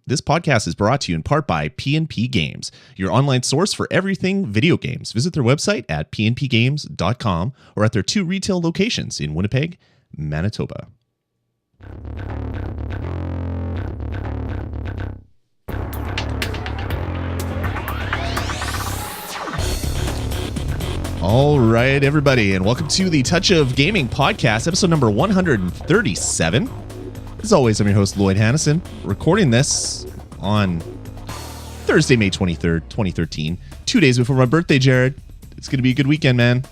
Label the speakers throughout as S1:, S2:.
S1: This podcast is brought to you in part by PNP Games, your online source for everything video games. Visit their website at pnpgames.com or at their 2 retail locations in Winnipeg, Manitoba. All right, everybody, and welcome to the Touch of Gaming podcast, episode number 137. As always, I'm your host, Lloyd Hannesson, recording this on Thursday, May 23rd, 2013, 2 days before my birthday, Jared. It's going to be a good weekend, man.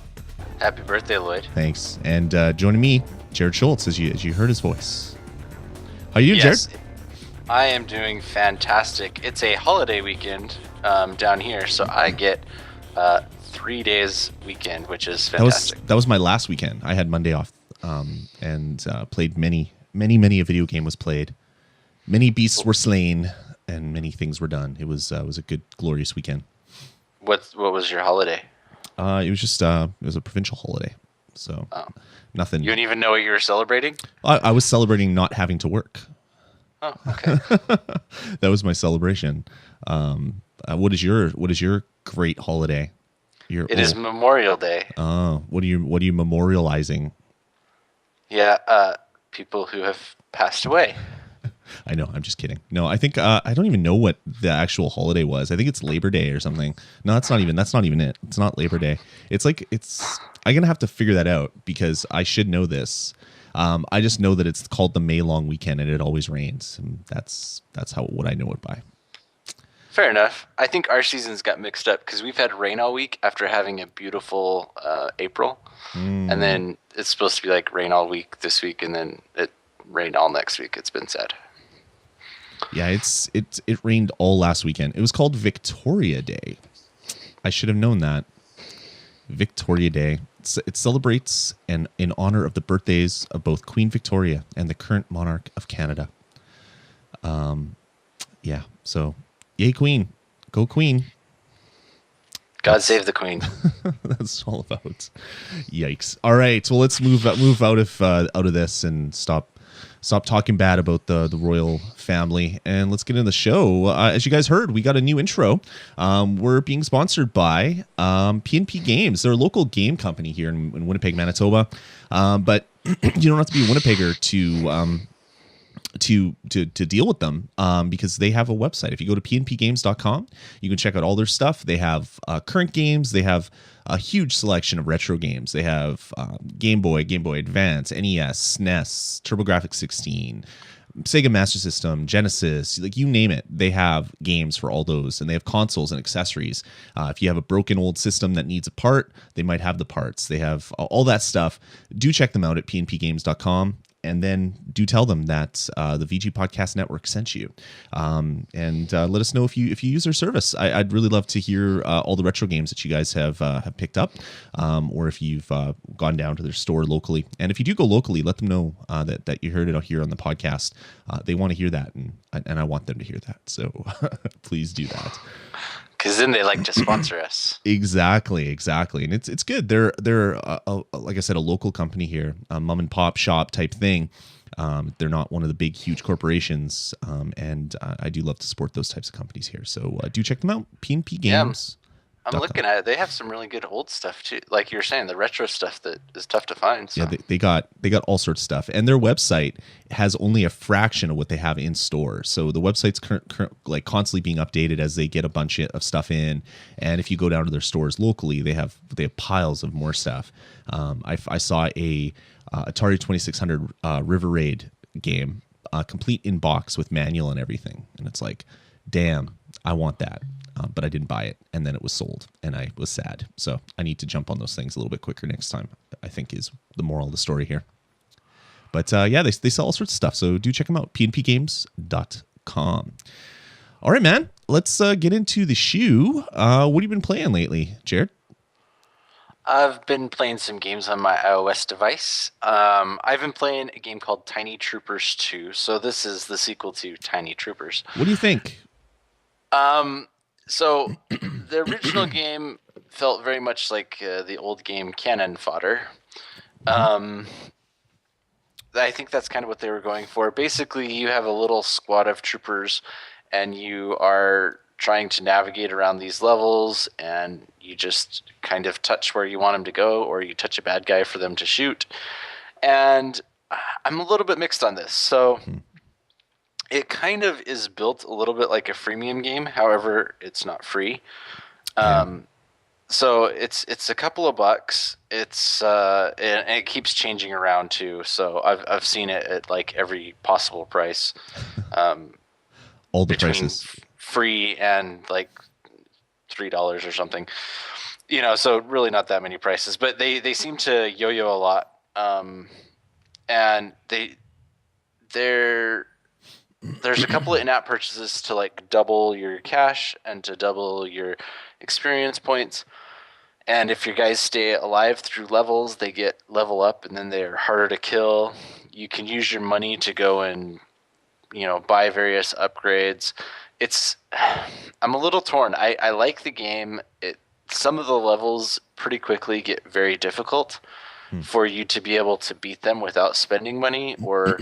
S2: Happy birthday, Lloyd.
S1: Thanks. And joining me, Jared Schulz, as you heard his voice. How are you,
S2: Yes,
S1: Jared?
S2: I am doing fantastic. It's a holiday weekend down here, so I get 3 days weekend, which is fantastic.
S1: That was my last weekend. I had Monday off and played many a video game was played. Many beasts were slain and many things were done. It was a good, glorious weekend.
S2: What was your holiday?
S1: It was just it was a provincial holiday, so nothing.
S2: You didn't even know what you were celebrating?
S1: I was celebrating not having to work.
S2: Oh, okay.
S1: That was my celebration. What is your great holiday?
S2: It is Memorial Day.
S1: Oh, what are you memorializing?
S2: Yeah, people who have passed away.
S1: I know, I'm just kidding. No, I think I don't even know what the actual holiday was. I think it's Labor Day or something. No, that's not even it. It's not Labor Day. I'm gonna have to figure that out because I should know this. I just know that it's called the May Long Weekend and it always rains. And that's what I know it by.
S2: Fair enough. I think our seasons got mixed up because we've had rain all week after having a beautiful April. And then it's supposed to be like rain all week this week and then it rained all next week. It's been sad.
S1: Yeah, it rained all last weekend. It was called Victoria Day. I should have known that. Victoria Day. It celebrates and in honor of the birthdays of both Queen Victoria and the current monarch of Canada. Yeah, so yay, Queen. Go Queen.
S2: God save the Queen.
S1: That's all about. Yikes. All right, well, let's move out of this and stop talking bad about the royal family, and let's get into the show. As you guys heard, we got a new intro. We're being sponsored by PNP Games. They're a local game company here in Winnipeg, Manitoba, but you don't have to be a Winnipegger to deal with them because they have a website. If you go to pnpgames.com, you can check out all their stuff. They have current games. They have a huge selection of retro games. They have Game Boy, Game Boy Advance, NES, SNES, TurboGrafx 16, Sega Master System, Genesis, like you name it. They have games for all those, and they have consoles and accessories. If you have a broken old system that needs a part, they might have the parts. They have all that stuff. Do check them out at pnpgames.com. And then do tell them that the VG Podcast Network sent you, and let us know if you use their service. I'd really love to hear all the retro games that you guys have picked up, or if you've gone down to their store locally. And if you do go locally, let them know that you heard it out here on the podcast. They want to hear that, and I want them to hear that. So please do that.
S2: Because then they like to sponsor us.
S1: Exactly, and it's good. They're like I said, a local company here, a mom and pop shop type thing. They're not one of the big, huge corporations, and I do love to support those types of companies here. So do check them out. PNP Games.
S2: I'm looking at it. They have some really good old stuff too. Like you're saying, the retro stuff that is tough to find. So.
S1: Yeah, they got all sorts of stuff, and their website has only a fraction of what they have in store. So the website's like constantly being updated as they get a bunch of stuff in. And if you go down to their stores locally, they have piles of more stuff. I saw a Atari 2600 River Raid game, complete in box with manual and everything, and it's like, damn, I want that. But I didn't buy it, and then it was sold, and I was sad. So I need to jump on those things a little bit quicker next time, I think is the moral of the story here. But yeah, they sell all sorts of stuff, so do check them out, pnpgames.com. All right, man, let's get into the shoe. What have you been playing lately, Jared?
S2: I've been playing some games on my iOS device. I've been playing a game called Tiny Troopers 2, so this is the sequel to Tiny Troopers.
S1: What do you think?
S2: So the original game felt very much like the old game Cannon Fodder. I think that's kind of what they were going for. Basically, you have a little squad of troopers, and you are trying to navigate around these levels, and you just kind of touch where you want them to go, or you touch a bad guy for them to shoot. And I'm a little bit mixed on this. So it kind of is built a little bit like a freemium game. However, it's not free. So it's a couple of bucks. It's and it keeps changing around too. So I've seen it at like every possible price.
S1: All the prices.
S2: Free and like $3 or something. So really not that many prices, but they seem to yo-yo a lot. And there's a couple of in-app purchases to like double your cash and to double your experience points. And if your guys stay alive through levels, they get level up, and then they're harder to kill. You can use your money to go and buy various upgrades. I'm a little torn. I like the game. Some of the levels pretty quickly get very difficult for you to be able to beat them without spending money, or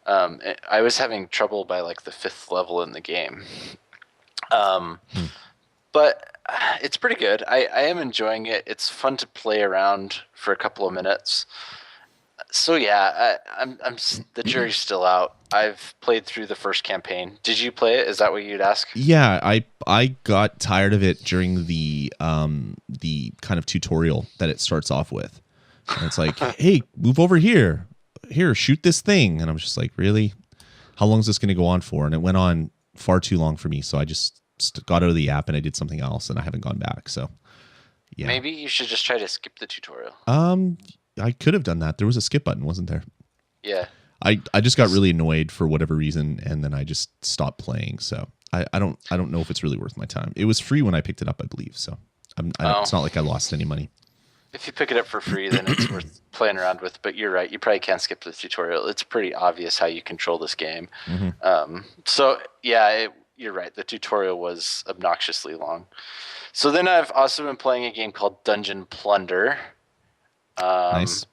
S2: I was having trouble by like the 5th level in the game. But it's pretty good. I am enjoying it. It's fun to play around for a couple of minutes. So yeah, I'm the jury's still out. I've played through the first campaign. Did you play it? Is that what you'd ask?
S1: Yeah, I got tired of it during the kind of tutorial that it starts off with. And it's like, hey, move over here. Here, shoot this thing. And I'm just like, really? How long is this going to go on for? And it went on far too long for me. So I just got out of the app and I did something else, and I haven't gone back. So yeah.
S2: Maybe you should just try to skip the tutorial.
S1: I could have done that. There was a skip button, wasn't there?
S2: Yeah.
S1: I just got really annoyed for whatever reason, and then I just stopped playing. So I don't know if it's really worth my time. It was free when I picked it up, I believe. So it's not like I lost any money.
S2: If you pick it up for free, then it's worth playing around with. But you're right. You probably can't skip the tutorial. It's pretty obvious how you control this game. So yeah, you're right. The tutorial was obnoxiously long. So then I've also been playing a game called Dungeon Plunder.
S1: Nice.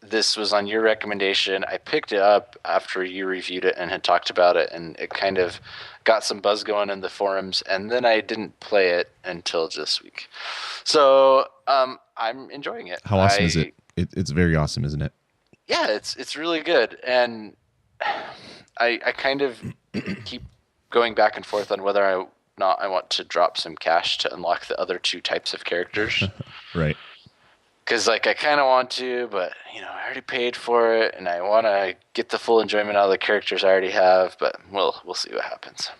S2: This was on your recommendation. I picked it up after you reviewed it and had talked about it, and it kind of got some buzz going in the forums, and then I didn't play it until this week. So I'm enjoying it.
S1: How awesome is it? It's very awesome, isn't it?
S2: Yeah, it's really good, and I kind of keep going back and forth on whether or not I want to drop some cash to unlock the other 2 types of characters.
S1: Right.
S2: Because I kind of want to, but I already paid for it, and I want to get the full enjoyment out of the characters I already have. But we'll see what happens.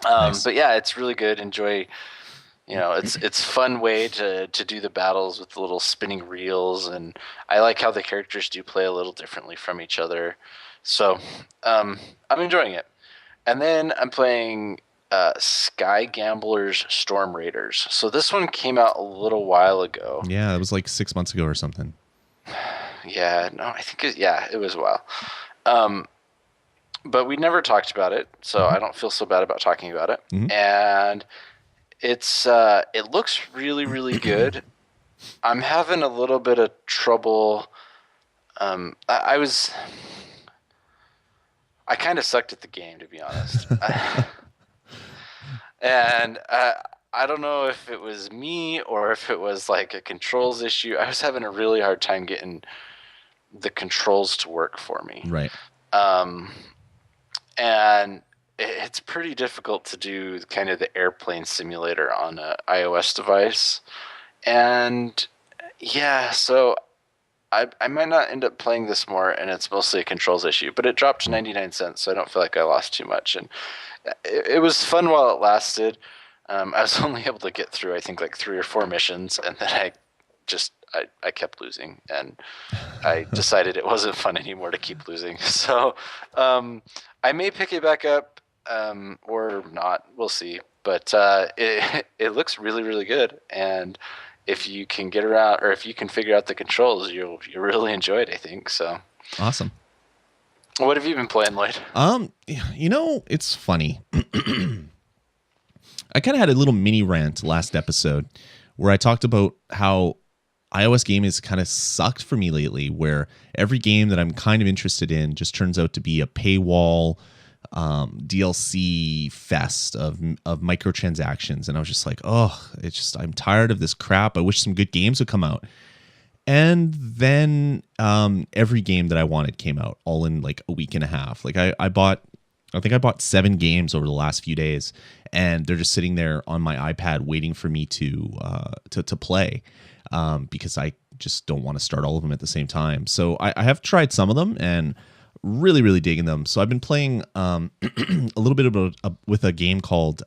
S1: Nice.
S2: But yeah, it's really good. Enjoy. It's fun way to do the battles with the little spinning reels, and I like how the characters do play a little differently from each other. So I'm enjoying it. And then I'm playing Sky Gamblers Storm Raiders. So this one came out a little while ago.
S1: Yeah, it was like 6 months ago or something.
S2: Yeah, no, I think it was a while. But we never talked about it, so I don't feel so bad about talking about it. And it looks really, really good. I'm having a little bit of trouble. I kind of sucked at the game, to be honest. And I don't know if it was me or if it was like a controls issue. I was having a really hard time getting the controls to work for me.
S1: Right.
S2: And it's pretty difficult to do kind of the airplane simulator on an iOS device. And yeah, so I might not end up playing this more, and it's mostly a controls issue. But it dropped to 99 cents, so I don't feel like I lost too much. And it was fun while it lasted. I was only able to get through, I think, like 3 or 4 missions, and then I kept losing, and I decided it wasn't fun anymore to keep losing. So I may pick it back up or not. We'll see. But it looks really, really good, and if you can get around, or if you can figure out the controls, you'll really enjoy it, I think. So
S1: awesome.
S2: What have you been playing, Lloyd?
S1: It's funny. I kind of had a little mini rant last episode where I talked about how iOS gaming has kind of sucked for me lately, where every game that I'm kind of interested in just turns out to be a paywall, DLC fest of microtransactions, and I was just like, oh, I'm tired of this crap. I wish some good games would come out. And then every game that I wanted came out all in like a week and a half. Like I think I bought 7 games over the last few days, and they're just sitting there on my iPad waiting for me to play, because I just don't want to start all of them at the same time. So I have tried some of them and really, really digging them. So I've been playing a little bit with a game called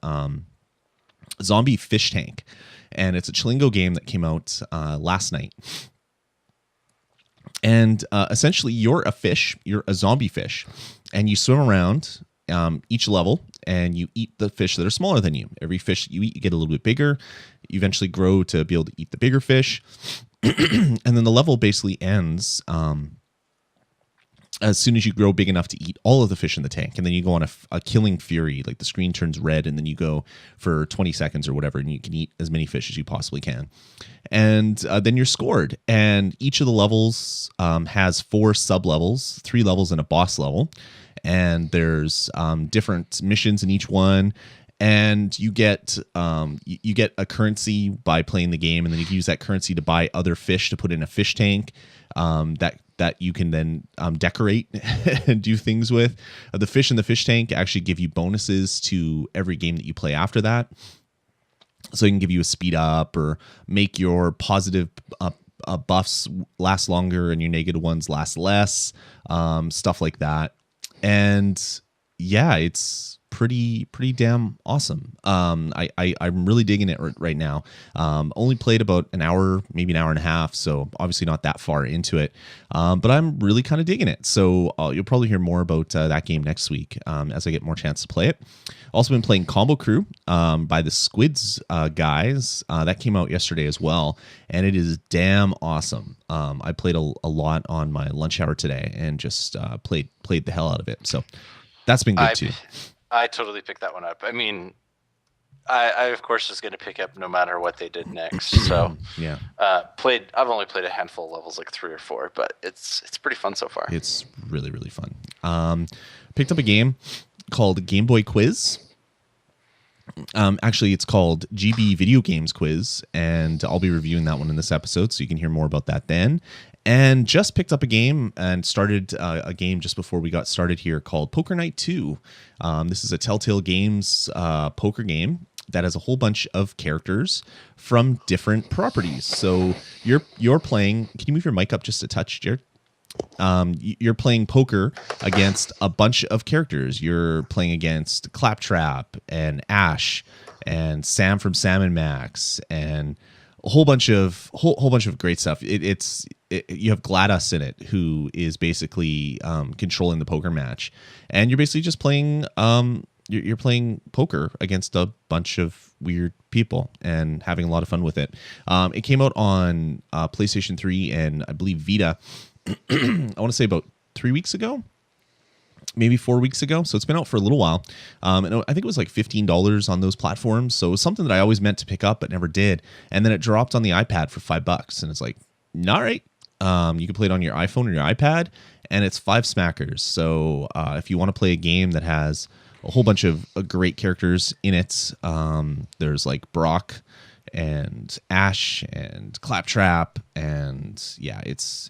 S1: Zombie Fish Tank, and it's a Chilingo game that came out last night. And essentially, you're a fish. You're a zombie fish, and you swim around each level, and you eat the fish that are smaller than you. Every fish you eat, you get a little bit bigger. You eventually grow to be able to eat the bigger fish, and then the level basically ends as soon as you grow big enough to eat all of the fish in the tank. And then you go on a killing fury, like the screen turns red, and then you go for 20 seconds or whatever, and you can eat as many fish as you possibly can. And then you're scored. And each of the levels has 4 sub-levels, 3 levels and a boss level. And there's different missions in each one. And you get a currency by playing the game, and then you can use that currency to buy other fish to put in a fish tank that you can then decorate and do things with. The fish in the fish tank actually give you bonuses to every game that you play after that. So it can give you a speed up or make your positive buffs last longer and your negative ones last less, stuff like that. And yeah, it's pretty damn awesome. I'm really digging it right now. Only played about an hour, maybe an hour and a half, so obviously not that far into it. But I'm really kind of digging it. So you'll probably hear more about that game next week as I get more chance to play it. Also been playing Combo Crew by the Squids guys. That came out yesterday as well, and it is damn awesome. I played a lot on my lunch hour today and just played the hell out of it. So that's been good too.
S2: I totally picked that one up. I mean, I of course was going to pick up no matter what they did next. So
S1: yeah,
S2: I've only played a handful of levels, like 3 or 4, but it's pretty fun so far.
S1: It's really, really fun. Picked up a game called Game Boy Quiz. Actually, it's called GB Video Games Quiz, and I'll be reviewing that one in this episode, so you can hear more about that then. And just picked up a game and started a game just before we got started here called Poker Night 2. This is a Telltale Games poker game that has a whole bunch of characters from different properties. So you're playing. Can you move your mic up just a touch, Jared? You're playing poker against a bunch of characters. You're playing against Claptrap and Ash and Sam from Sam and Max and a whole bunch of great stuff. You have GLaDOS in it, who is basically controlling the poker match, and you're basically just playing. You're playing poker against a bunch of weird people and having a lot of fun with it. It came out on PlayStation 3 and I believe Vita. I want to say about 3 weeks ago, maybe 4 weeks ago. So it's been out for a little while. And I think it was like $15 on those platforms. So it was something that I always meant to pick up, but never did. And then it dropped on the iPad for $5. And it's like, all right, you can play it on your iPhone or your iPad, and it's 5 smackers. So if you want to play a game that has a whole bunch of great characters in it, there's like Brock and Ash and Claptrap, and yeah, it's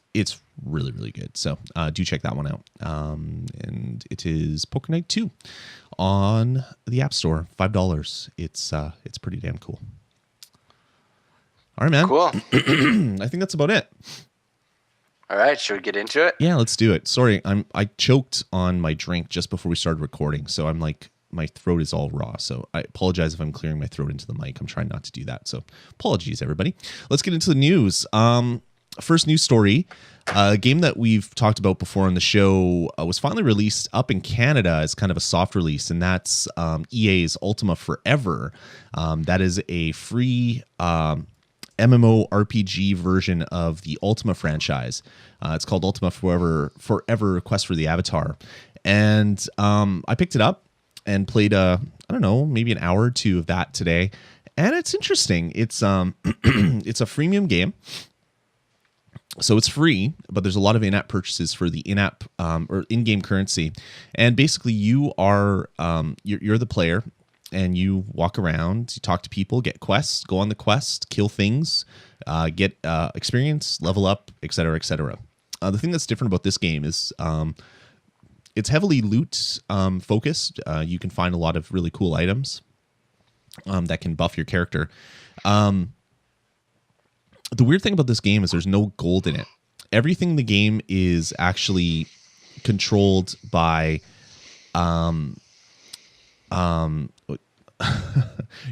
S1: really, really good. So do check that one out. And it is Poker Night 2 on the App Store, $5. It's pretty damn cool. All right, man.
S2: Cool.
S1: I think that's about it.
S2: All right, should we get into it?
S1: Yeah, let's do it. Sorry, I choked on my drink just before we started recording, so I'm like, my throat is all raw. So I apologize if I'm clearing my throat into the mic. I'm trying not to do that. So apologies, everybody. Let's get into the news. First news story, a game that we've talked about before on the show was finally released up in Canada as kind of a soft release, and that's EA's Ultima Forever. That is a free MMORPG version of the Ultima franchise. It's called Ultima Forever Quest for the Avatar. And I picked it up and played I don't know, maybe an hour or two of that today. And it's interesting. It's it's a freemium game. So it's free, but there's a lot of in-app purchases for the in-app or in-game currency. And basically, you are you're the player, and you walk around, you talk to people, get quests, go on the quest, kill things, get experience, level up, etc., etc. The thing that's different about this game is it's heavily loot focused. You can find a lot of really cool items that can buff your character. The weird thing about this game is there's no gold in it. Everything in the game is actually controlled by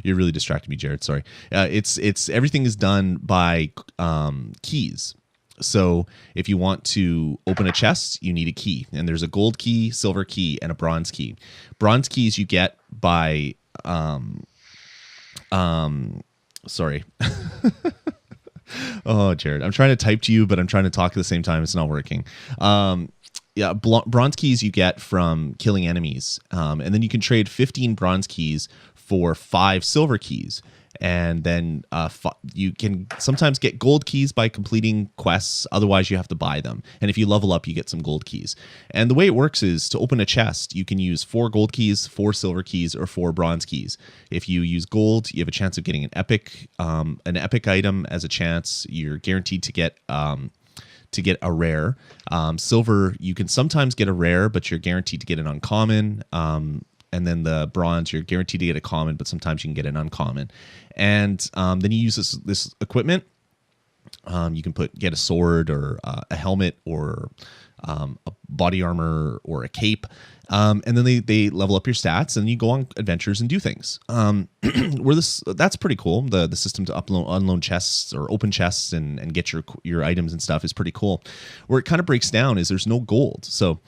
S1: you're really distracting me, Jared. Sorry. It's everything is done by keys. So if you want to open a chest, you need a key, and there's a gold key, silver key, and a bronze key. Bronze keys you get by sorry. Oh, Jared, I'm trying to type to you, but I'm trying to talk at the same time. It's not working. Yeah, bronze keys you get from killing enemies, and then you can trade 15 bronze keys for 5 silver keys, and then you can sometimes get gold keys by completing quests. Otherwise, you have to buy them, and if you level up, you get some gold keys. And the way it works is to open a chest, you can use 4 gold keys, 4 silver keys, or 4 bronze keys. If you use gold, you have a chance of getting an epic item as a chance. You're guaranteed to get a rare. Silver, you can sometimes get a rare, but you're guaranteed to get an uncommon. And then the bronze, you're guaranteed to get a common, but sometimes you can get an uncommon. And then you use this equipment. You can get a sword or a helmet or a body armor or a cape. And then they level up your stats, and you go on adventures and do things. That's pretty cool. The system to unload chests or open chests and get your items and stuff is pretty cool. Where it kind of breaks down is there's no gold. So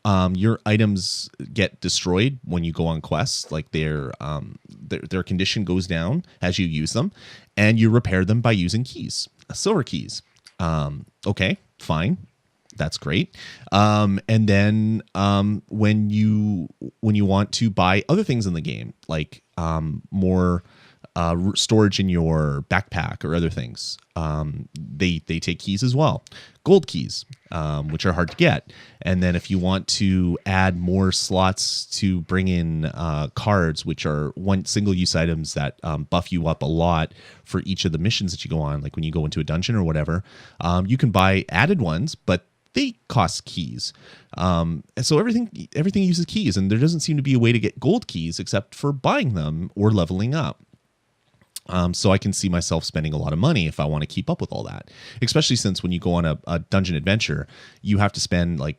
S1: your items get destroyed when you go on quests. Like their condition goes down as you use them, and you repair them by using keys, silver keys. Okay, fine. That's great. And then when you want to buy other things in the game, like more storage in your backpack or other things, they take keys as well. Gold keys, which are hard to get. And then if you want to add more slots to bring in cards, which are single-use items that buff you up a lot for each of the missions that you go on, like when you go into a dungeon or whatever, you can buy added ones, but they cost keys. And so everything uses keys, and there doesn't seem to be a way to get gold keys except for buying them or leveling up. So I can see myself spending a lot of money if I want to keep up with all that, especially since when you go on a dungeon adventure, you have to spend like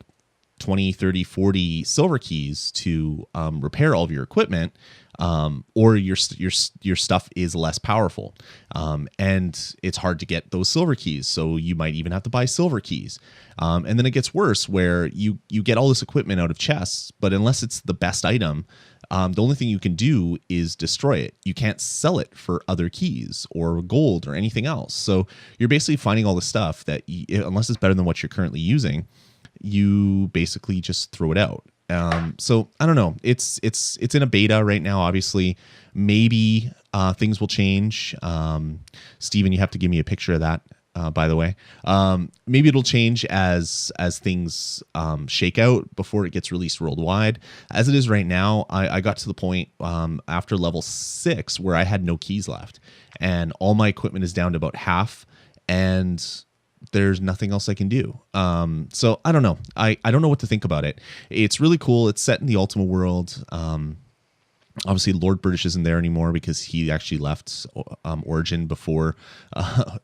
S1: 20, 30, 40 silver keys to repair all of your equipment, or your stuff is less powerful. And it's hard to get those silver keys, so you might even have to buy silver keys. And then it gets worse where you get all this equipment out of chests, but unless it's the best item, the only thing you can do is destroy it. You can't sell it for other keys or gold or anything else. So you're basically finding all the stuff that, unless it's better than what you're currently using, you basically just throw it out. So I don't know. It's in a beta right now. Obviously, maybe things will change. Steven, you have to give me a picture of that. By the way, maybe it'll change as things shake out before it gets released worldwide. As it is right now, I got to the point after level 6 where I had no keys left, and all my equipment is down to about half, and there's nothing else I can do. So I don't know. I don't know what to think about it. It's really cool. It's set in the Ultima world. Obviously, Lord British isn't there anymore because he actually left Origin before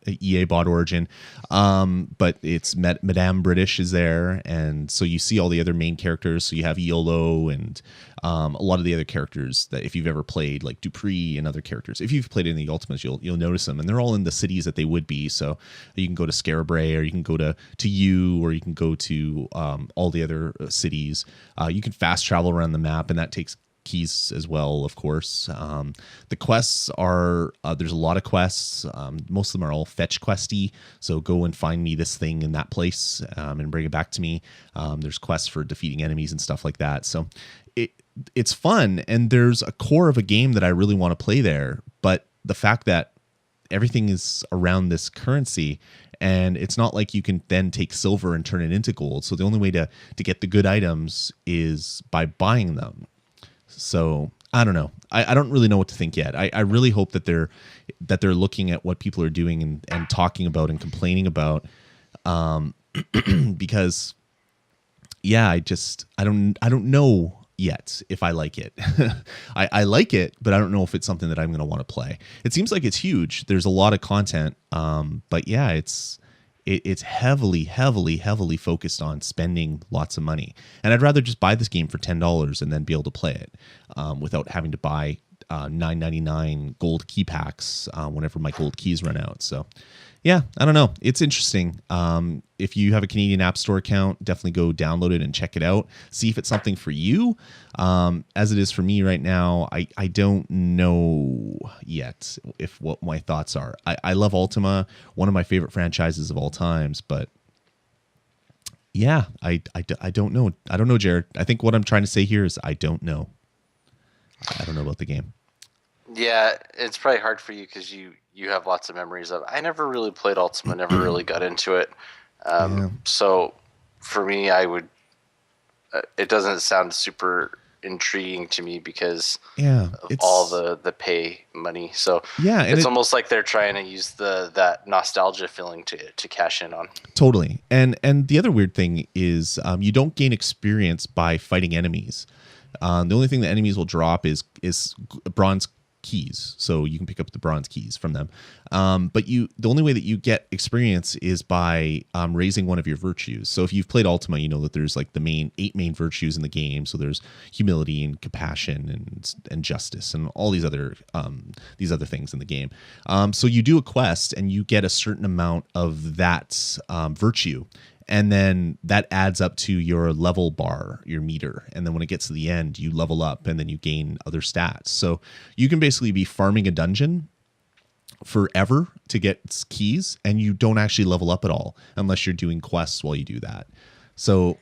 S1: EA bought Origin. But it's Madame British is there, and so you see all the other main characters. So you have Iolo and a lot of the other characters that if you've ever played, like Dupree and other characters. If you've played in the Ultimas, you'll notice them, and they're all in the cities that they would be. So you can go to Scarabray, or you can go to U, or you can go to all the other cities. You can fast travel around the map, and that takes keys as well, of course. The quests are there's a lot of quests. Most of them are all fetch questy, so go and find me this thing in that place and bring it back to me. There's quests for defeating enemies and stuff like that, so it's fun, and there's a core of a game that I really want to play there. But the fact that everything is around this currency, And it's not like you can then take silver and turn it into gold. So the only way to get the good items is by buying them. So I don't know. I don't really know what to think yet. I really hope that they're looking at what people are doing and talking about and complaining about, because yeah, I don't know yet if I like it. I like it, but I don't know if it's something that I'm going to want to play. It seems like it's huge. There's a lot of content, but yeah, it's heavily focused on spending lots of money. And I'd rather just buy this game for $10 and then be able to play it without having to buy $9.99 gold key packs whenever my gold keys run out. So yeah, I don't know. It's interesting. If you have a Canadian App Store account, definitely go download it and check it out. See if it's something for you. As it is for me right now, I don't know yet if what my thoughts are. I love Ultima, one of my favorite franchises of all times, but yeah, I don't know. I don't know, Jared. I think what I'm trying to say here is I don't know. I don't know about the game.
S2: Yeah, it's probably hard for you because you have lots of memories of. I never really played Ultima, never really got into it. So for me, I would. It doesn't sound super intriguing to me because of all the pay money. So
S1: yeah,
S2: it's almost like they're trying to use that nostalgia feeling to cash in on.
S1: Totally. And the other weird thing is you don't gain experience by fighting enemies. The only thing that enemies will drop is bronze keys, so you can pick up the bronze keys from them. But the only way that you get experience is by raising one of your virtues. So if you've played Ultima, you know that there's like the 8 main virtues in the game. So there's humility and compassion and justice and all these other things in the game. So you do a quest and you get a certain amount of that virtue. And then that adds up to your level bar, your meter. And then when it gets to the end, you level up and then you gain other stats. So you can basically be farming a dungeon forever to get keys, and you don't actually level up at all unless you're doing quests while you do that. So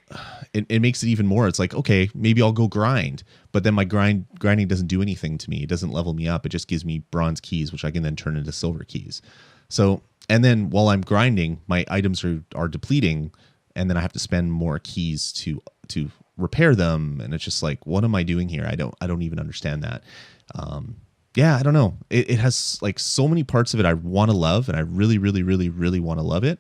S1: it makes it even more. It's like, okay, maybe I'll go grind, but then my grinding doesn't do anything to me. It doesn't level me up. It just gives me bronze keys, which I can then turn into silver keys. So, and then while I'm grinding, my items are depleting, and then I have to spend more keys to repair them. And it's just like, what am I doing here? I don't even understand that. Yeah, I don't know. It has like so many parts of it I want to love, and I really, really, really, really want to love it.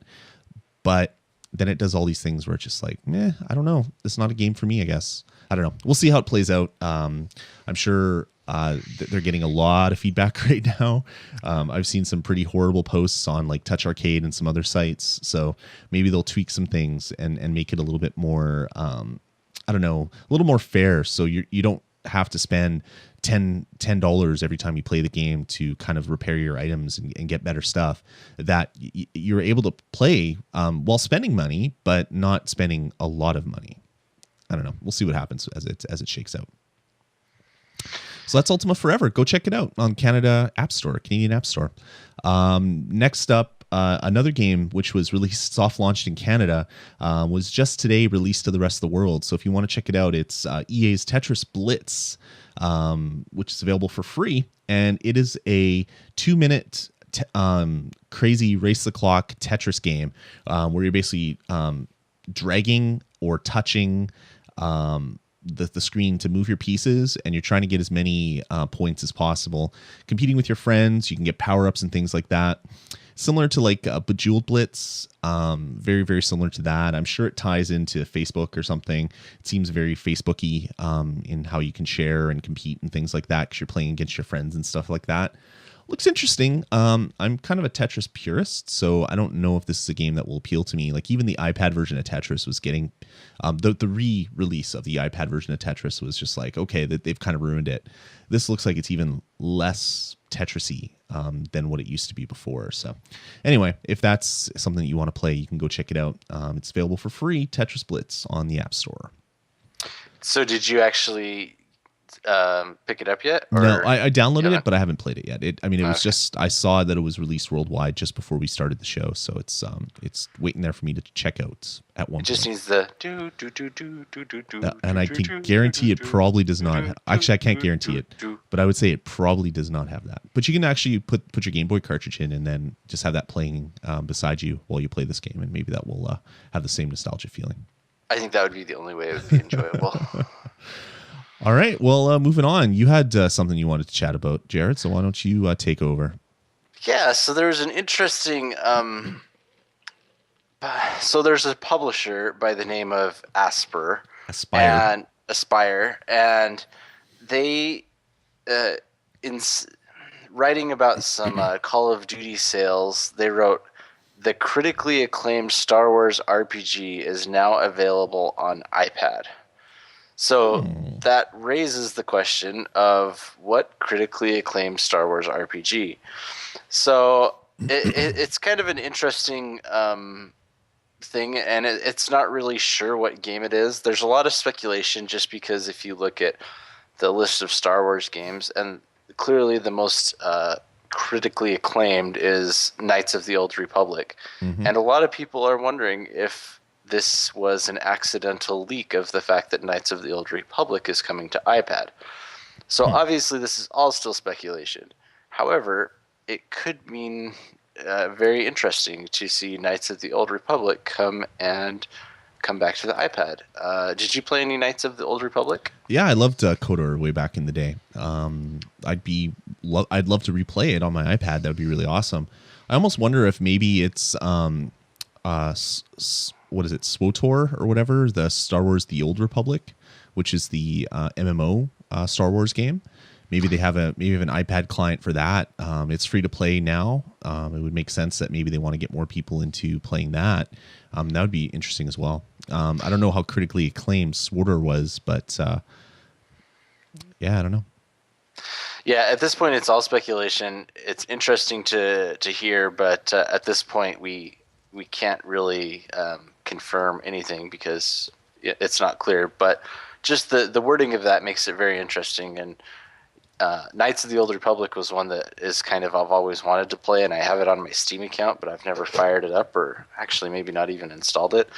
S1: But then it does all these things where it's just like, I don't know. It's not a game for me, I guess. I don't know. We'll see how it plays out. I'm sure they're getting a lot of feedback right now. I've seen some pretty horrible posts on like Touch Arcade and some other sites. So maybe they'll tweak some things and make it a little bit more, I don't know, a little more fair. So you don't have to spend $10 every time you play the game to kind of repair your items and get better stuff, that you're able to play while spending money, but not spending a lot of money. I don't know. We'll see what happens as it shakes out. So that's Ultima Forever. Go check it out on Canadian App Store. Next up, another game which was released, soft launched in Canada, was just today released to the rest of the world. So if you want to check it out, it's EA's Tetris Blitz, which is available for free. And it is a 2-minute crazy race the clock Tetris game where you're basically dragging or touching the screen to move your pieces, and you're trying to get as many points as possible. Competing with your friends, you can get power-ups and things like that. Similar to like Bejeweled Blitz, very, very similar to that. I'm sure it ties into Facebook or something. It seems very Facebooky in how you can share and compete and things like that because you're playing against your friends and stuff like that. Looks interesting. I'm kind of a Tetris purist, so I don't know if this is a game that will appeal to me. Like even the iPad version of Tetris was getting the re-release of the iPad version of Tetris was just like, okay, that they've kind of ruined it. This looks like it's even less Tetris-y than what it used to be before. So anyway, if that's something that you want to play, you can go check it out. It's available for free, Tetris Blitz on the App Store.
S2: So did you actually pick it up yet? Or
S1: No, I downloaded it, but I haven't played it yet. It was
S2: Okay.
S1: just I saw that it was released worldwide just before we started the show, so it's waiting there for me to check out at one
S2: It just
S1: point.
S2: needs the do do do do do do do.
S1: And I can guarantee it probably does not. Actually, I can't guarantee it, but I would say it probably does not have that. But you can actually put your Game Boy cartridge in and then just have that playing beside you while you play this game, and maybe that will have the same nostalgia feeling.
S2: I think that would be the only way it would be enjoyable.
S1: All right, well, moving on. You had something you wanted to chat about, Jared, so why don't you take over?
S2: Yeah, so there's an interesting. So there's a publisher by the name of Aspire, and they, writing about some Call of Duty sales, they wrote, "The critically acclaimed Star Wars RPG is now available on iPad." So that raises the question of what critically acclaimed Star Wars RPG. So it's kind of an interesting thing, and it's not really sure what game it is. There's a lot of speculation just because if you look at the list of Star Wars games, and clearly the most critically acclaimed is Knights of the Old Republic. And a lot of people are wondering if this was an accidental leak of the fact that Knights of the Old Republic is coming to iPad. So obviously this is all still speculation. However, it could mean very interesting to see Knights of the Old Republic come back to the iPad. Did you play any Knights of the Old Republic?
S1: Yeah, I loved KOTOR way back in the day. I'd love to replay it on my iPad. That would be really awesome. I almost wonder if maybe it's what is it, SWTOR or whatever, the Star Wars The Old Republic, which is the MMO Star Wars game. Maybe they have an iPad client for that. It's free to play now. It would make sense that maybe they want to get more people into playing that. That would be interesting as well. I don't know how critically acclaimed SWTOR was, but yeah, I don't know.
S2: Yeah, at this point, it's all speculation. It's interesting to hear, but at this point, we can't really confirm anything because it's not clear. But just the wording of that makes it very interesting. And Knights of the Old Republic was one that is kind of I've always wanted to play, and I have it on my Steam account, but I've never fired it up or actually maybe not even installed it.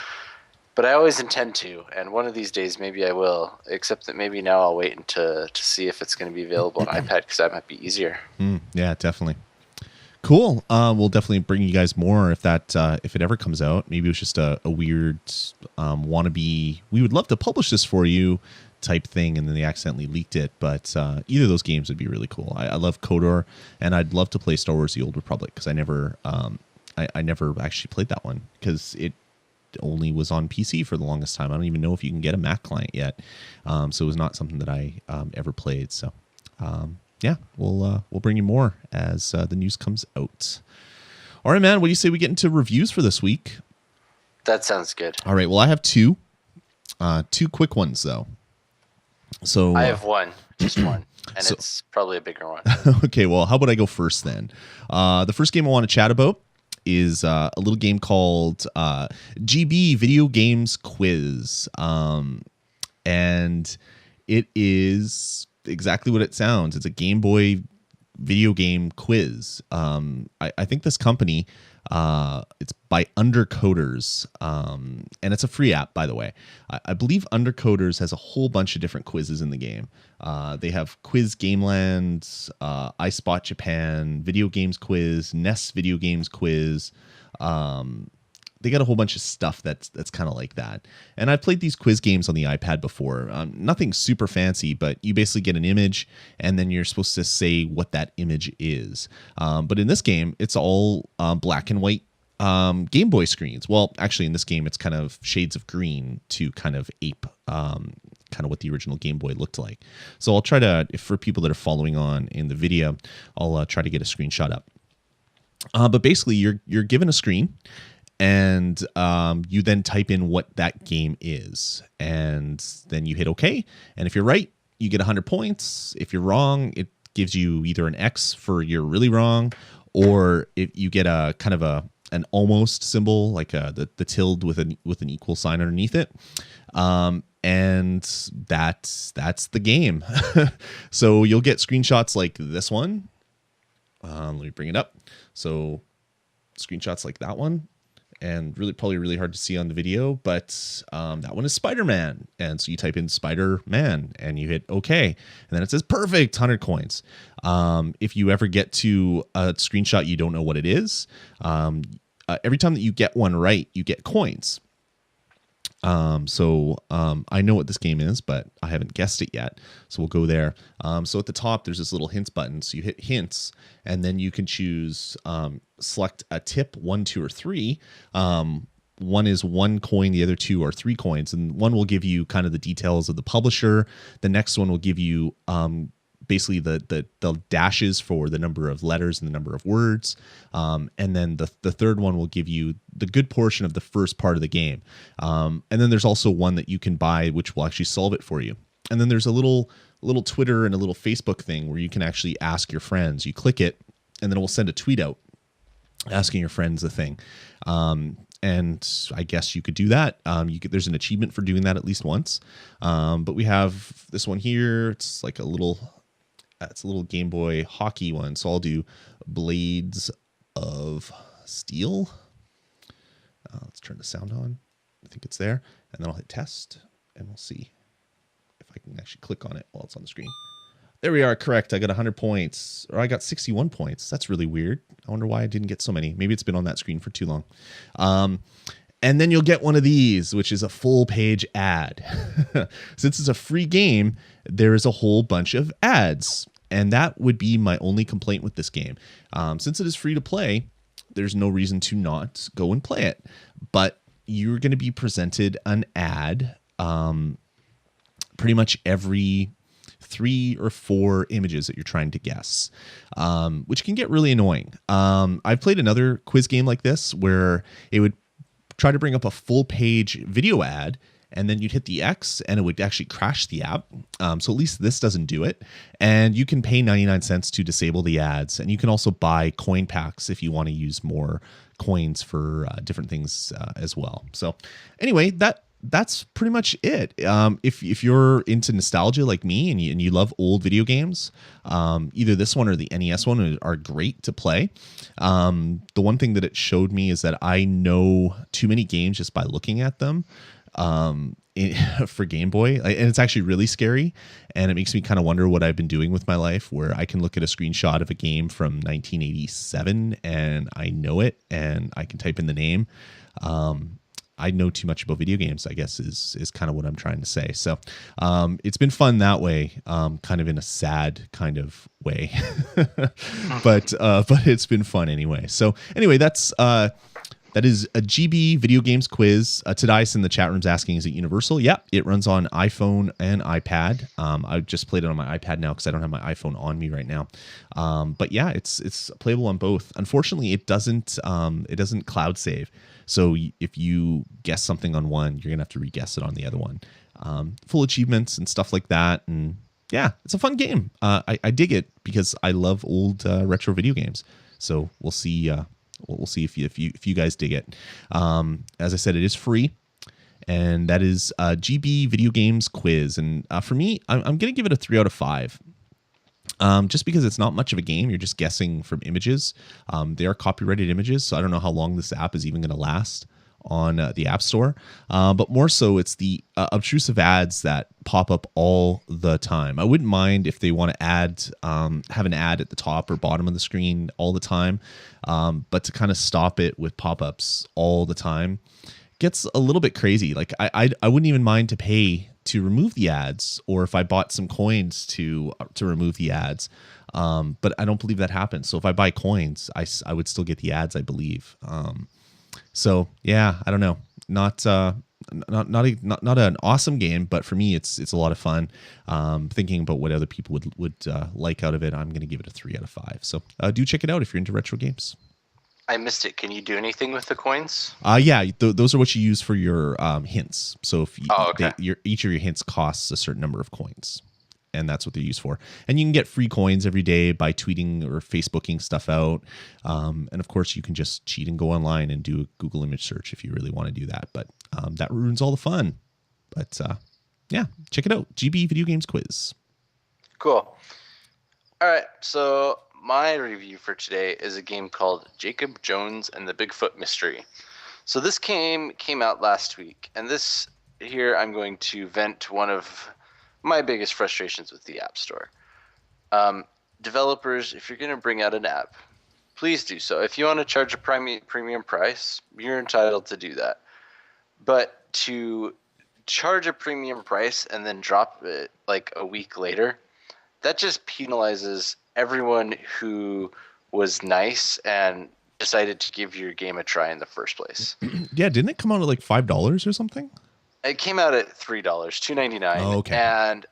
S2: But I always intend to, and one of these days maybe I will, except that maybe now I'll wait to see if it's going to be available on iPad because that might be easier.
S1: Yeah, definitely. Cool. We'll definitely bring you guys more if it ever comes out. Maybe it was just a weird wannabe, we would love to publish this for you type thing, and then they accidentally leaked it. But either of those games would be really cool. I love KOTOR, and I'd love to play Star Wars: The Old Republic because I never actually played that one because it only was on PC for the longest time. I don't even know if you can get a Mac client yet, so it was not something that I ever played. So yeah, we'll bring you more as the news comes out. All right, man. What do you say we get into reviews for this week?
S2: That sounds good.
S1: All right. Well, I have two quick ones though. So
S2: I have one, just one, and it's probably a bigger one.
S1: Okay, well, how about I go first then? The first game I want to chat about is a little game called GB Video Games Quiz. And it is exactly what it sounds. It's a Game Boy video game quiz. I think this company, it's by Undercoders, and it's a free app, by the way. I believe Undercoders has a whole bunch of different quizzes in the game. They have Quiz Gameland, I Spot Japan, Video Games Quiz, NES Video Games Quiz. They got a whole bunch of stuff that's kind of like that. And I've played these quiz games on the iPad before. Nothing super fancy, but you basically get an image, and then you're supposed to say what that image is. But in this game, it's all black and white Game Boy screens. Well, actually, in this game, it's kind of shades of green to kind of ape kind of what the original Game Boy looked like. So I'll try to, if for people that are following on in the video, I'll try to get a screenshot up. But basically, you're given a screen, and you then type in what that game is, and then you hit OK. And if you're right, you get 100 points. If you're wrong, it gives you either an X for you're really wrong, or if you get a kind of an almost symbol, like the tilde with an equal sign underneath it. And that's the game. So you'll get screenshots like this one. Let me bring it up. So screenshots like that one, and probably really hard to see on the video, but that one is Spider-Man. And so you type in Spider-Man and you hit OK, and then it says perfect 100 coins. If you ever get to a screenshot you don't know what it is, every time that you get one right, you get coins. So I know what this game is, but I haven't guessed it yet. So we'll go there. So at the top, there's this little hints button. So you hit hints, and then you can choose, select a tip 1, 2, or 3. One is 1 coin, the other 2 are 3 coins, and one will give you kind of the details of the publisher. The next one will give you, basically the dashes for the number of letters and the number of words. And then the third one will give you the good portion of the first part of the game. And then there's also one that you can buy, which will actually solve it for you. And then there's a little Twitter and a little Facebook thing where you can actually ask your friends. You click it, and then it will send a tweet out asking your friends the thing. And I guess you could do that. There's an achievement for doing that at least once. But we have this one here. It's like a little Game Boy hockey one. So I'll do Blades of Steel. Let's turn the sound on. I think it's there. And then I'll hit test, and we'll see if I can actually click on it while it's on the screen. There we are. Correct. I got 100 points, or I got 61 points. That's really weird. I wonder why I didn't get so many. Maybe it's been on that screen for too long. And then you'll get one of these, which is a full page ad. Since it's a free game, there is a whole bunch of ads. And that would be my only complaint with this game. Since it is free to play, there's no reason to not go and play it. But you're going to be presented an ad pretty much every 3 or 4 images that you're trying to guess, which can get really annoying. I've played another quiz game like this where it would try to bring up a full page video ad, and then you'd hit the X and it would actually crash the app. So at least this doesn't do it. And you can pay 99 cents to disable the ads. And you can also buy coin packs if you want to use more coins for different things as well. So anyway, that's pretty much it. If you're into nostalgia like me and you love old video games, either this one or the NES one are great to play. The one thing that it showed me is that I know too many games just by looking at them for Game Boy. And it's actually really scary. And it makes me kind of wonder what I've been doing with my life, where I can look at a screenshot of a game from 1987 and I know it and I can type in the name. I know too much about video games, I guess, is kind of what I'm trying to say. So it's been fun that way, kind of in a sad kind of way. but it's been fun anyway. So anyway, that is a GB video games quiz. Tadias in the chat room's asking, is it universal? Yeah, it runs on iPhone and iPad. I just played it on my iPad now because I don't have my iPhone on me right now. But yeah, it's playable on both. Unfortunately, it doesn't cloud save. So if you guess something on one, you're gonna have to re-guess it on the other one. Full achievements and stuff like that, and yeah, it's a fun game. I dig it because I love old retro video games. So we'll see. We'll see if you guys dig it. As I said, it is free, and that is GB Video Games Quiz. And for me, I'm gonna give it a 3 out of 5. Just because it's not much of a game. You're just guessing from images. They are copyrighted images, so I don't know how long this app is even going to last on the App Store. But more so, it's the obtrusive ads that pop up all the time. I wouldn't mind if they want to have an ad at the top or bottom of the screen all the time. But to kind of stop it with pop-ups all the time gets a little bit crazy. Like I wouldn't even mind to pay to remove the ads, or if I bought some coins to remove the ads. But I don't believe that happens. So if I buy coins, I would still get the ads, I believe. So yeah, I don't know. Not an awesome game, but for me, it's a lot of fun. Thinking about what other people would like out of it, I'm going to give it a 3 out of 5. So do check it out if you're into retro games.
S2: I missed it. Can you do anything with the coins?
S1: Yeah, those are what you use for your hints. So if
S2: okay.
S1: Each of your hints costs a certain number of coins, and that's what they're used for. And you can get free coins every day by tweeting or Facebooking stuff out. And of course, you can just cheat and go online and do a Google image search if you really want to do that. But that ruins all the fun. But yeah, check it out. GB Video Games Quiz.
S2: Cool. All right, so my review for today is a game called Jacob Jones and the Bigfoot Mystery. So this game came out last week, and this here I'm going to vent one of my biggest frustrations with the App Store. Developers, if you're going to bring out an app, please do so. If you want to charge a premium price, you're entitled to do that. But to charge a premium price and then drop it like a week later, that just penalizes everyone who was nice and decided to give your game a try in the first place.
S1: Yeah, didn't it come out at like $5 or something?
S2: It came out at $3, $2.99.
S1: Oh, okay.
S2: And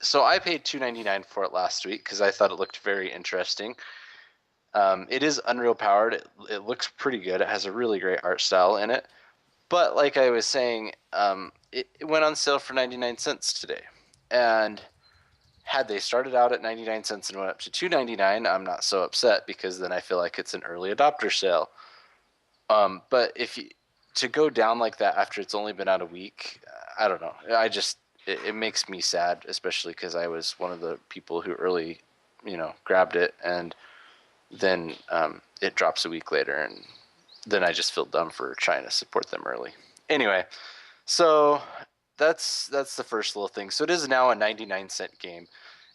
S2: so I paid $2.99 for it last week because I thought it looked very interesting. It is Unreal powered. It looks pretty good. It has a really great art style in it. But like I was saying, it went on sale for 99 cents today. And had they started out at 99 cents and went up to $2.99, I'm not so upset because then I feel like it's an early adopter sale. But to go down like that after it's only been out a week, I don't know. It makes me sad, especially because I was one of the people who early, grabbed it, and then it drops a week later, and then I just feel dumb for trying to support them early. Anyway, so that's the first little thing. So it is now a 99-cent game,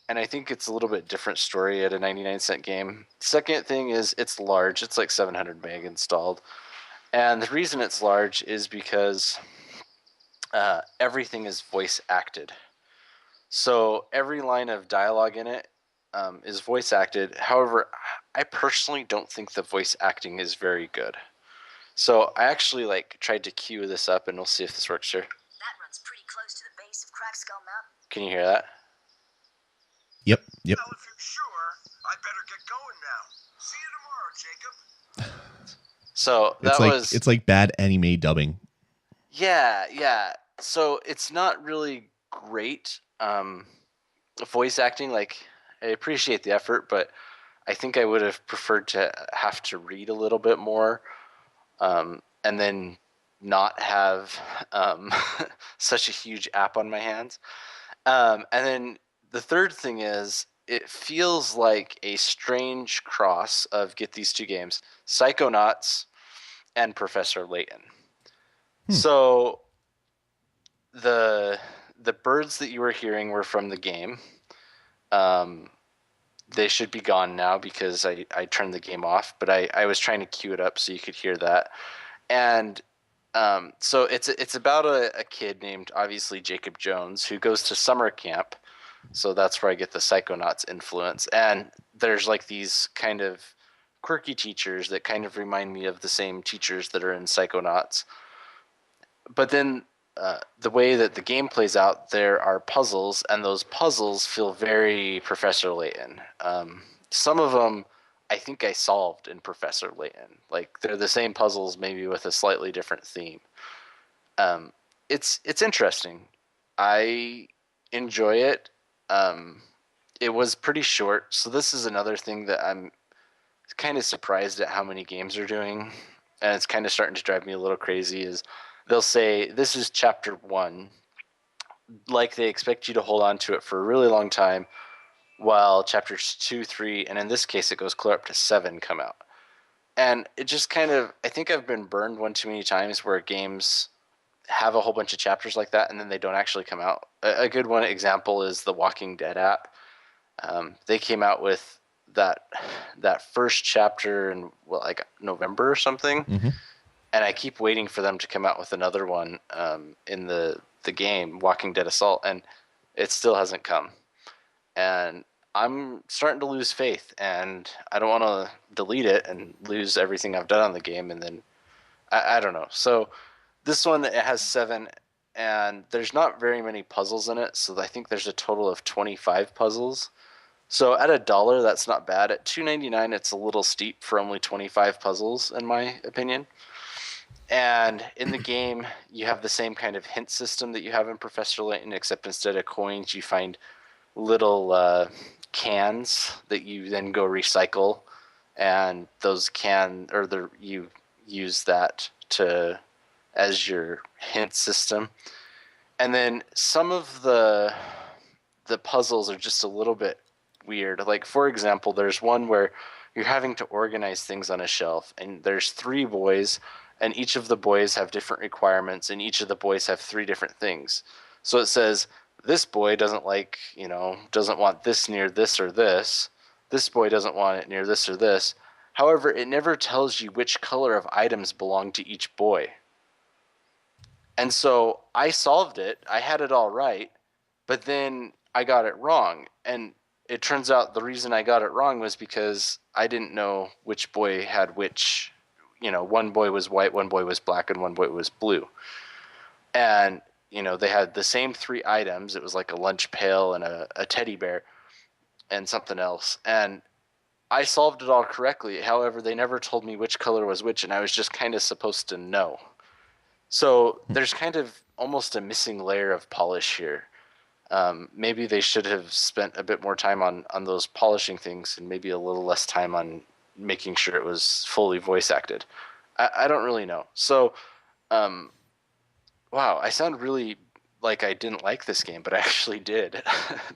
S2: and I think it's a little bit different story at a 99-cent game. Second thing is it's large. It's like 700 meg installed. And the reason it's large is because everything is voice acted. So every line of dialogue in it is voice acted. However, I personally don't think the voice acting is very good. So I actually tried to cue this up, and we'll see if this works here.
S3: That runs pretty close to the base of Crack Skull Mountain.
S2: Can you hear that?
S1: Yep.
S4: Well, if you're sure, I better get going now. See you tomorrow, Jacob.
S2: So
S1: it's like bad anime dubbing.
S2: Yeah. So it's not really great voice acting. Like, I appreciate the effort, but I think I would have preferred to have to read a little bit more, and then not have such a huge app on my hands. And then the third thing is, it feels like a strange cross of, get these two games, Psychonauts and Professor Layton. So the birds that you were hearing were from the game. They should be gone now because I turned the game off, but I was trying to cue it up so you could hear that. And so it's about a kid named, obviously, Jacob Jones, who goes to summer camp. So that's where I get the Psychonauts influence. And there's these kind of quirky teachers that kind of remind me of the same teachers that are in Psychonauts. But then the way that the game plays out, there are puzzles, and those puzzles feel very Professor Layton. Some of them I think I solved in Professor Layton. They're the same puzzles, maybe with a slightly different theme. It's interesting. I enjoy it. It was pretty short, so this is another thing that I'm kind of surprised at how many games are doing, and it's kind of starting to drive me a little crazy, is they'll say, this is chapter 1, like they expect you to hold on to it for a really long time, while chapters 2, 3, and in this case it goes clear up to 7 come out. And it just kind of, I think I've been burned one too many times where games have a whole bunch of chapters like that and then they don't actually come out. A good one example is the Walking Dead app. They came out with that first chapter in November or something.
S1: Mm-hmm.
S2: And I keep waiting for them to come out with another one in the game, Walking Dead Assault, and it still hasn't come. And I'm starting to lose faith, and I don't want to delete it and lose everything I've done on the game, and then I don't know. So this one, it has 7, and there's not very many puzzles in it, so I think there's a total of 25 puzzles. So at $1, that's not bad. At $2.99, it's a little steep for only 25 puzzles, in my opinion. And in the game, you have the same kind of hint system that you have in Professor Layton, except instead of coins, you find little cans that you then go recycle, and those you use that to as your hint system. And then some of the puzzles are just a little bit weird. Like, for example, there's one where you're having to organize things on a shelf, and there's 3 boys, and each of the boys have different requirements, and each of the boys have 3 different things. So it says, this boy doesn't want this near this or this. This boy doesn't want it near this or this. However, it never tells you which color of items belong to each boy. And so I solved it. I had it all right, but then I got it wrong. And it turns out the reason I got it wrong was because I didn't know which boy had which. One boy was white, one boy was black, and one boy was blue. And, they had the same 3 items. It was like a lunch pail and a teddy bear and something else. And I solved it all correctly. However, they never told me which color was which, and I was just kind of supposed to know. So there's kind of almost a missing layer of polish here. Maybe they should have spent a bit more time on those polishing things, and maybe a little less time on making sure it was fully voice acted. I don't really know. So, wow, I sound really like I didn't like this game, but I actually did.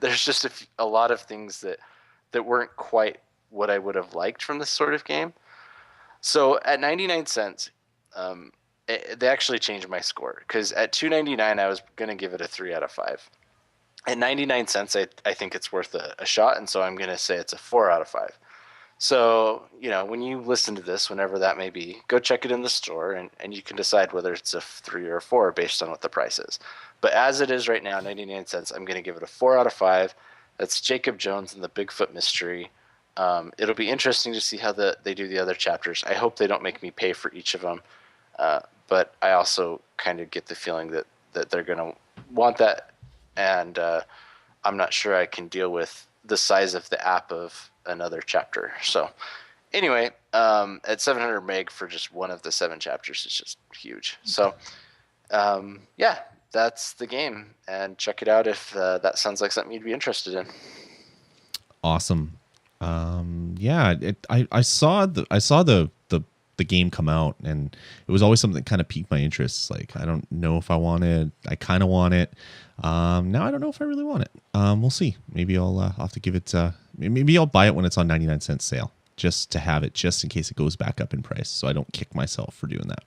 S2: There's just a lot of things that weren't quite what I would have liked from this sort of game. So at 99 cents, they actually changed my score, because at $2.99 I was going to give it a 3 out of 5. At 99 cents, I think it's worth a shot, and so I'm going to say it's a 4 out of 5. So, when you listen to this, whenever that may be, go check it in the store, and you can decide whether it's a 3 or a 4 based on what the price is. But as it is right now, 99 cents, I'm going to give it a 4 out of 5. That's Jacob Jones and the Bigfoot Mystery. It'll be interesting to see how they do the other chapters. I hope they don't make me pay for each of them. But I also kind of get the feeling that they're going to want that. And I'm not sure I can deal with the size of the app of another chapter. So anyway, at 700 meg for just one of the 7 chapters is just huge. So yeah, that's the game. And check it out if that sounds like something you'd be interested in.
S1: Awesome. Yeah, I saw the game come out, and it was always something that kind of piqued my interest. Like, I don't know if I want it. I kind of want it. Now I don't know if I really want it. We'll see. Maybe I'll have to give it. Maybe I'll buy it when it's on 99-cent sale, just to have it, just in case it goes back up in price, so I don't kick myself for doing that.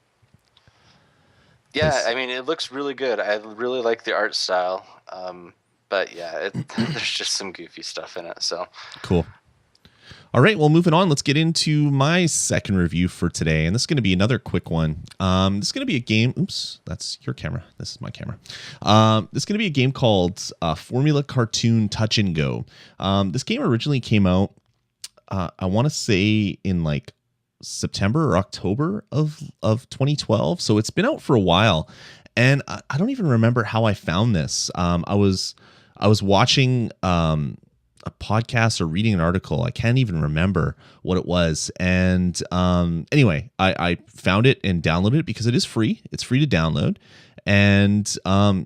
S2: Yeah, I mean, it looks really good. I really like the art style. But yeah, there's just some goofy stuff in it. So
S1: cool. All right, well, moving on, let's get into my second review for today, and this is going to be another quick one. This is going to be a game. Oops, that's your camera. This is my camera. This is going to be a game called Formula Cartoon Touch and Go. This game originally came out, I want to say, in like September or October of 2012. So it's been out for a while, and I don't even remember how I found this. I was watching a podcast or reading an article. I can't even remember what it was. And anyway, I found it and downloaded it because it is free. It's free to download. And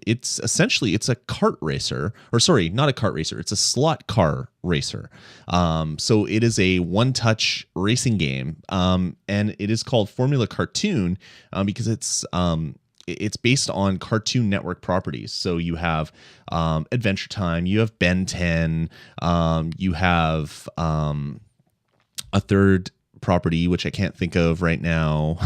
S1: it's essentially, it's a kart racer, or sorry, not a kart racer. It's a slot car racer. So it is a one-touch racing game. And it is called Formula Cartoon because it's based on Cartoon Network properties. So you have Adventure Time, you have Ben 10, you have a third property, which I can't think of right now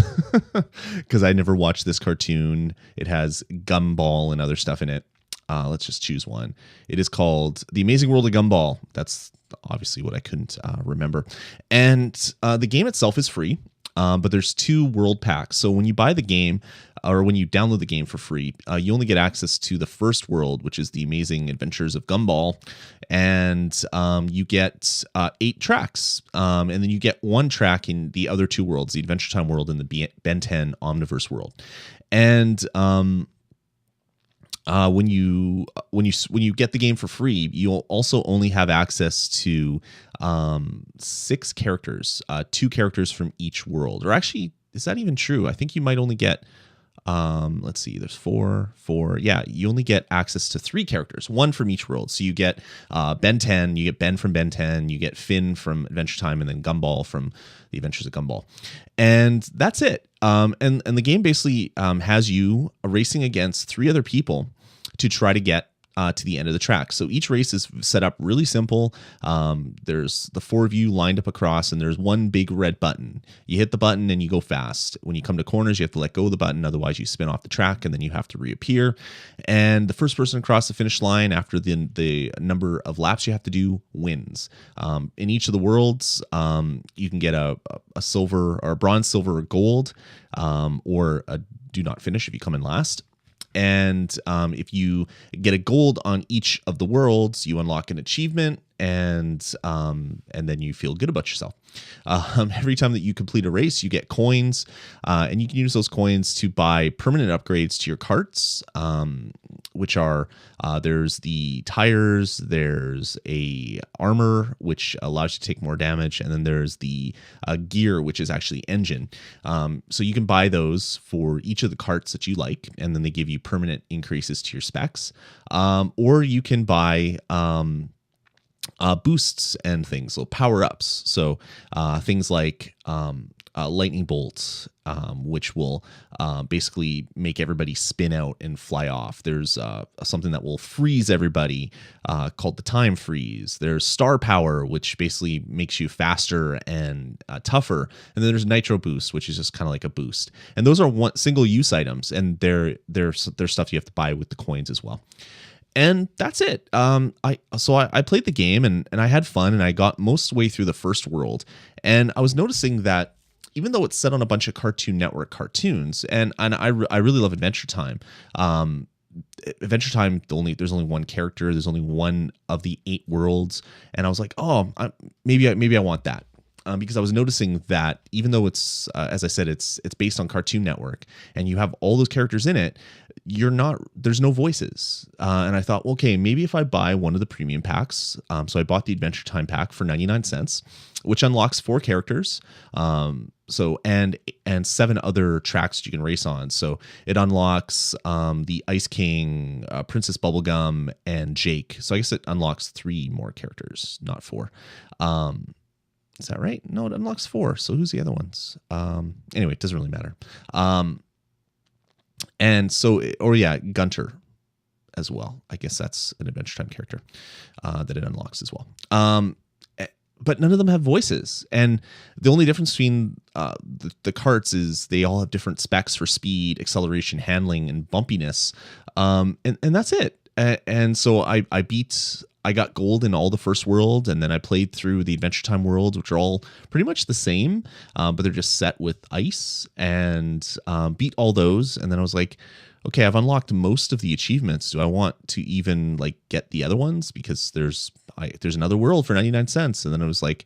S1: because I never watched this cartoon. It has Gumball and other stuff in it. Let's just choose one. It is called The Amazing World of Gumball. That's obviously what I couldn't remember. And the game itself is free. But there's 2 world packs. So when you buy the game, or when you download the game for free, you only get access to the first world, which is The Amazing Adventures of Gumball. And you get 8 tracks. And then you get 1 track in the other 2 worlds, the Adventure Time world and the Ben 10 Omniverse world. And when you get the game for free, you'll also only have access to 6 characters, 2 characters from each world. Or actually, is that even true? I think you might only get Let's see, there's four. Yeah, you only get access to 3 characters, one from each world. So you get Ben 10, you get Ben from Ben 10, you get Finn from Adventure Time, and then Gumball from The Adventures of Gumball. And that's it. And the game basically has you racing against 3 other people to try to get to the end of the track. So each race is set up really simple. There's the 4 of you lined up across, and there's one big red button. You hit the button and you go fast. When you come to corners, you have to let go of the button, otherwise you spin off the track and then you have to reappear. And the first person across the finish line after the number of laps you have to do wins. In each of the worlds, you can get a silver or a bronze, silver, or gold, or a do not finish if you come in last. And if you get a gold on each of the worlds, you unlock an achievement, and then you feel good about yourself. Every time that you complete a race, you get coins, and you can use those coins to buy permanent upgrades to your carts, which are there's the tires, there's a armor which allows you to take more damage, and then there's the gear, which is actually engine. So you can buy those for each of the carts that you like, and then they give you permanent increases to your specs. Or you can buy boosts and things, so power-ups. So things like lightning bolt, which will basically make everybody spin out and fly off. There's something that will freeze everybody called the time freeze. There's star power, which basically makes you faster and tougher. And then there's nitro boost, which is just kind of like a boost. And those are single use items, and they're stuff you have to buy with the coins as well. And that's it. I played the game and I had fun, and I got most way through the first world. And I was noticing that even though it's set on a bunch of Cartoon Network cartoons, and I really love Adventure Time. Adventure Time, there's only one character. There's only one of the 8 worlds, and I was like, maybe I want that. Because I was noticing that even though it's, as I said, it's based on Cartoon Network, and you have all those characters in it, there's no voices. And I thought, okay, maybe if I buy one of the premium packs. So I bought the Adventure Time pack for 99 cents, which unlocks 4 characters. And 7 other tracks that you can race on. So it unlocks the Ice King, Princess Bubblegum, and Jake. So I guess it unlocks 3 more characters, not 4. Is that right? No, it unlocks 4. So who's the other ones? Anyway, it doesn't really matter. Gunter as well. I guess that's an Adventure Time character that it unlocks as well. But none of them have voices. And the only difference between the carts is they all have different specs for speed, acceleration, handling, and bumpiness. And that's it. And so I got gold in all the first world, and then I played through the Adventure Time worlds, which are all pretty much the same, but they're just set with ice, and beat all those. And then I was like, okay, I've unlocked most of the achievements. Do I want to even get the other ones? Because there's another world for 99 cents. And then I was like,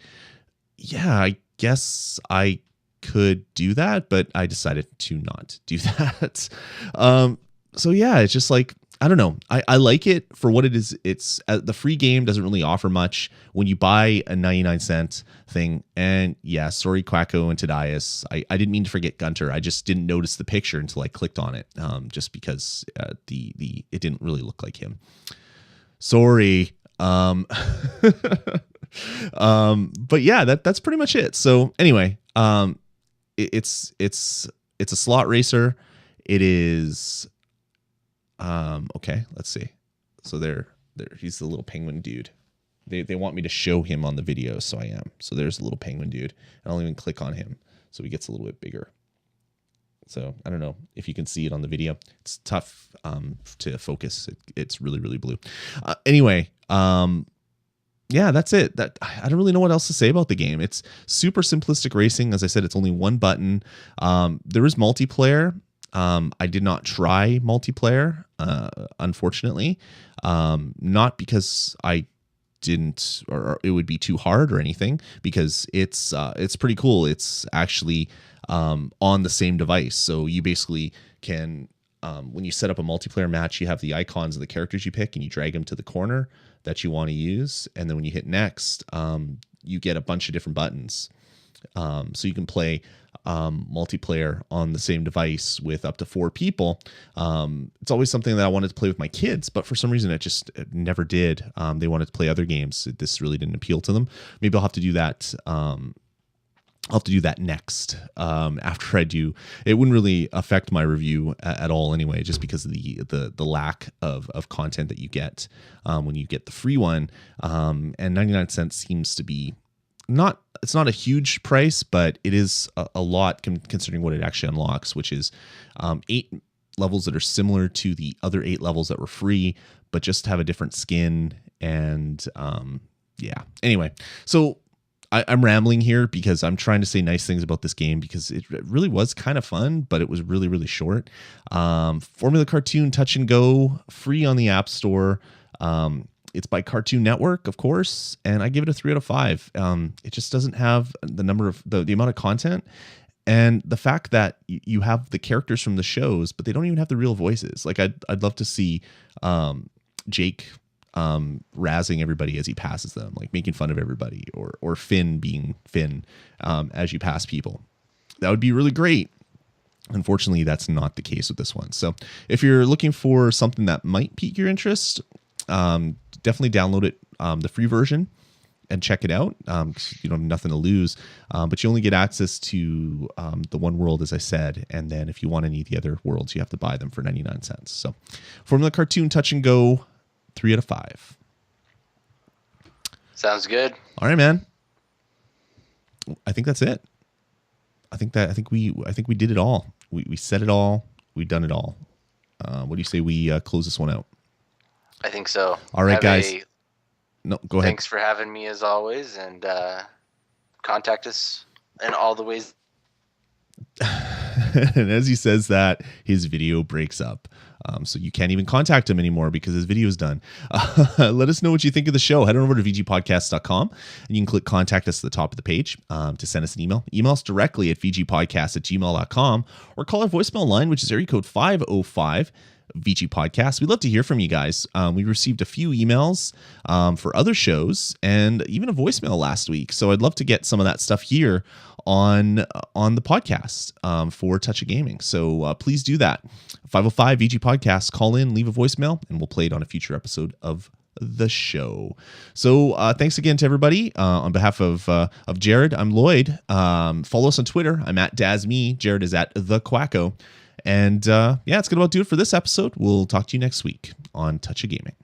S1: yeah, I guess I could do that, but I decided to not do that. So yeah, it's just like, I don't know. I like it for what it is. It's the free game doesn't really offer much when you buy a 99-cent thing. And yeah, sorry, Quacko and Tadias. I didn't mean to forget Gunter. I just didn't notice the picture until I clicked on it. Just because it didn't really look like him. Sorry. But yeah, that's pretty much it. So anyway, it's a slot racer. It is. Okay, let's see. So there, he's the little penguin dude. They want me to show him on the video, so I am. So there's a little penguin dude, and I'll even click on him so he gets a little bit bigger. So I don't know if you can see it on the video. It's tough to focus. It's really, really blue. Anyway, yeah, that's it. I don't really know what else to say about the game. It's super simplistic racing. As I said, it's only one button. There is multiplayer. I did not try multiplayer, unfortunately, not because I didn't, or it would be too hard or anything, because it's pretty cool. It's actually on the same device. So you basically can, when you set up a multiplayer match, you have the icons of the characters you pick and you drag them to the corner that you want to use. And then when you hit next, you get a bunch of different buttons. So you can play multiplayer on the same device with up to 4 people. It's always something that I wanted to play with my kids, but for some reason it never did. They wanted to play other games. This really didn't appeal to them. Maybe I'll have to do that. I'll have to do that next after I do. It wouldn't really affect my review at all anyway, just because of the lack of content that you get when you get the free one. And 99 cents seems to be it's not a huge price, but it is a lot considering what it actually unlocks, which is 8 levels that are similar to the other 8 levels that were free, but just have a different skin. And yeah, anyway, so I'm rambling here because I'm trying to say nice things about this game because it really was kind of fun, but it was really, really short. Formula Cartoon Touch and Go, free on the App Store. It's by Cartoon Network, of course, and I give it a 3 out of 5. It just doesn't have the number of the amount of content, and the fact that you have the characters from the shows, but they don't even have the real voices. Like I'd love to see Jake razzing everybody as he passes them, like making fun of everybody, or Finn being Finn as you pass people. That would be really great. Unfortunately, that's not the case with this one. So if you're looking for something that might pique your interest, definitely download it, the free version, and check it out. You don't have nothing to lose, but you only get access to the one world, as I said. And then if you want any of the other worlds, you have to buy them for 99 cents. So Formula Cartoon Touch and Go, 3 out of 5.
S2: Sounds good.
S1: All right, man. I think that's it. I think we did it all. We said it all. We've done it all. What do you say we close this one out?
S2: I think so.
S1: All right, guys. No, go ahead.
S2: Thanks for having me as always, and contact us in all the ways.
S1: And as he says that, his video breaks up. So you can't even contact him anymore because his video is done. Let us know what you think of the show. Head on over to vgpodcast.com and you can click contact us at the top of the page to send us an email. Email us directly at vgpodcast@gmail.com or call our voicemail line, which is area code 505 VG Podcast. We'd love to hear from you guys. We received a few emails for other shows and even a voicemail last week. So I'd love to get some of that stuff here on the podcast for Touch of Gaming. So please do that. 505 VG Podcast. Call in, leave a voicemail, and we'll play it on a future episode of the show. So thanks again to everybody. On behalf of Jared, I'm Lloyd. Follow us on Twitter. I'm at DazMe. Jared is at The Quacko. And yeah, it's going to about do it for this episode. We'll talk to you next week on Touch of Gaming.